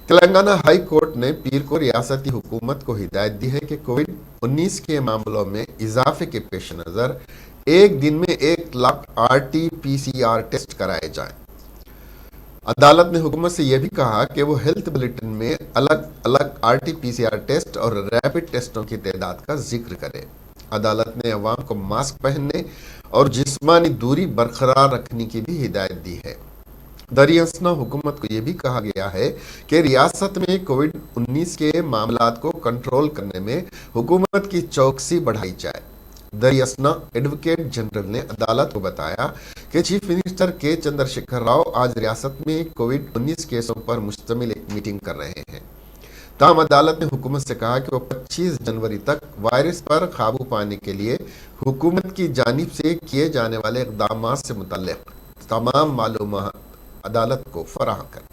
Telangana high court نے پیر کو ریاستی حکومت کو ہدایت دی ہے کہ کووڈ-19 کے معاملوں میں اضافے کے پیش نظر ایک دن میں 1,00,000 RT-PCR ٹیسٹ کرائے جائیں۔ عدالت نے حکومت سے یہ بھی کہا کہ وہ ہیلتھ بلیٹن میں الگ الگ RT-PCR ٹیسٹ اور ریپڈ ٹیسٹوں کی تعداد کا ذکر کرے۔ عدالت نے عوام کو ماسک پہننے اور جسمانی دوری برقرار رکھنے کی بھی ہدایت دی ہے۔ دراصل حکومت کو یہ بھی کہا گیا ہے کہ ریاست میں کووڈ-19 کے معاملات کو کنٹرول کرنے میں حکومت کی چوکسی بڑھائی جائے۔ دراصل ایڈوکیٹ جنرل نے عدالت کو بتایا کہ چیف منسٹر کے چندر شیکھر راؤ آج ریاست میں کووڈ-19 کیسوں پر مشتمل ایک میٹنگ کر رہے ہیں۔ تاہم عدالت نے حکومت سے کہا کہ وہ 25 جنوری تک وائرس پر قابو پانے کے لیے حکومت کی جانب سے کیے جانے والے اقدامات سے متعلق تمام معلومات عدالت کو فراہم کرے۔